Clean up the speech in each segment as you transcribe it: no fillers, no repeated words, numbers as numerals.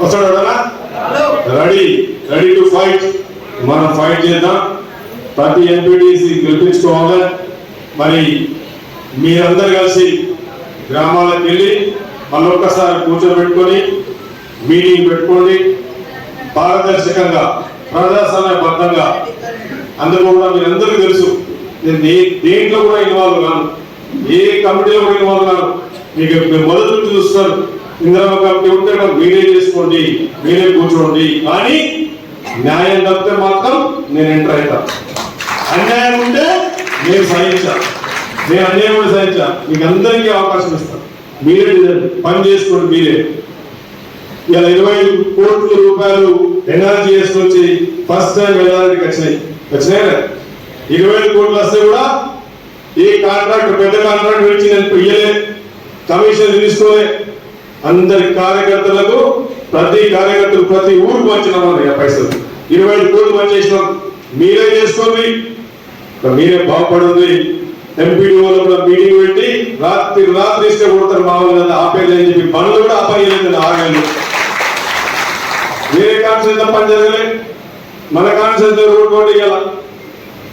వస్తాడా? Ready to fight. మనం fight చేద్దాం. ప్రతి ఎంపీటీసీ గెలిపించుకోవాలి. మరి మీరందరూ కలిసి గ్రామాలకు వెళ్ళి మళ్ళొక్కసారి కూర్చోబెట్టుకొని మీటింగ్ పెట్టుకోండి. పారదర్శకంగా ప్రజాస్వామ్యబద్ధంగా అందరూ కూడా మీరందరూ తెలుసు. నేను దేంట్లో కూడా ఇన్వాల్వ్ కాను, ఏ కమిటీలో కూడా ఇన్వాల్వ్ కాను. మీకు మొదటి నుంచి చూస్తారు. ఇందిరమ్మ కమిటీ ఉంటే మీరే చేసుకోండి, మీరే కూర్చోండి. కానీ న్యాయం తప్పితే మాత్రం నేను ఎంటర్ అవుతాను. అన్యాయం ఉంటే నేను సహించాను, నేను అన్యాయం కూడా సహించాను. మీకు అందరికీ అవకాశం ఇస్తాను. మీరే పని చేసుకోండి. మీరే ఇలా 25 కోట్ల రూపాయలు ఎన్ఆర్జీఎస్ నుంచి ఫస్ట్ టైం వెళ్ళడానికి వచ్చినాయి. 25 కోట్లు వస్తే కూడా ఏ కాంట్రాక్ట్ పెద్ద కాంట్రాక్ట్ ఇచ్చి నేను ఇయ్యలే, కమిషన్ తీసుకోలే. అందరి కార్యకర్తలకు ప్రతి కార్యకర్తలు ప్రతి ఊరికి వచ్చినామని పైసలు 25 కోట్లు పనిచేసినాం. మీరే చేసుకోండి, మీరే బాగుపడుతుంది. ఎంపీడీఓలో కూడా మీటింగ్ పెట్టి రాత్రి ఇస్తే కొడతారు మా వాళ్ళు ఆపేదని చెప్పి పనులు కూడా ఆపేయలేదు. 6 నెలలు వేరే కాన్సెన్స్ పని జరగలే, మన కాన్సెన్స్ రోడ్డు ఇవ్వాల.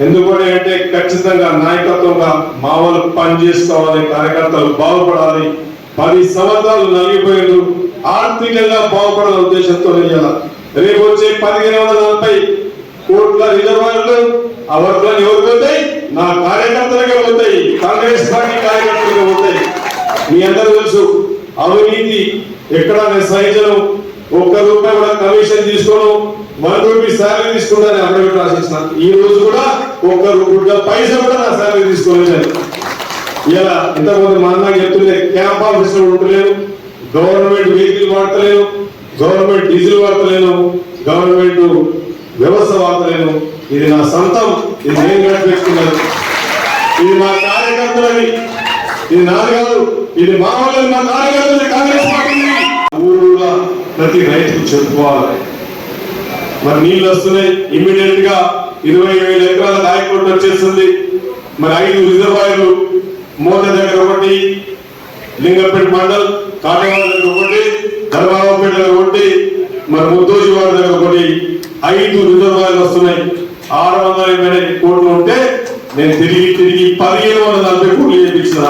ఎందుకు అంటే ఖచ్చితంగా నాయకత్వంగా మా వాళ్ళు పని చేసుకోవాలి, కార్యకర్తలు బాగుపడాలి. 10 సంవత్సరాలు నలిగిపోయారు, ఆర్థికంగా బాగుపడాల ఉద్దేశంతో ఇవ్వాలి. రేపు వచ్చే 1540 కోట్ల రిజర్వాయర్లు ఆ వర్గాలు ఎవరికి పోతాయి? నా కార్యకర్తలకే పోతాయి, కాంగ్రెస్ పార్టీ కార్యకర్తలకే పోతాయి. మీ అందరూ తెలుసు అవినీతి ఎక్కడ సహించను. ₹1 కూడా కమిషన్ తీసుకోను, ₹1 శాలరీ తీసుకుంటాను అక్కడ రాసేసిన. ఈ రోజు కూడా ₹1 పైసా కూడా నా శాలరీ తీసుకోలేదు. ఇలా ఇంతకుముందు మా అన్న చెప్తుండే క్యాంప్ ఆఫీసులో ఉంటలేను, గవర్నమెంట్ వెహికల్ వాడతలేను, గవర్నమెంట్ డీజిల్ వాడతలేను, గవర్నమెంట్ వ్యవస్థ వాడతలేను. ఇది నా సొంతం, ఇది నేను గడిపెట్టుకున్నాను. ఇది మా కార్యకర్తలని, ఇది నాది కాదు, ఇది మా వాళ్ళని, మా కార్యకర్తలు కాంగ్రెస్ పార్టీ. ఊరుగా ప్రతి రైతుకు చెప్పుకోవాలి. మరి నీళ్ళు వస్తున్నాయి, ఇమ్మీడియట్ గా 20,000 ఎకరాల దాయకోట వచ్చేస్తుంది. మరి 5 రిజర్వాయర్లు మోత దగ్గర ఒకటి, లింగంపేట మండల్ కాటవాడ దగ్గర ఒకటి, ధర్మావపేట దగ్గర ఒకటి, మరి ముద్దోజివాడ దగ్గర ఒకటి, 5 రిజర్వాయర్లు వస్తున్నాయి. 680 కోట్లు ఉంటే నేను తిరిగి 1740 కోట్లు చేయించిన.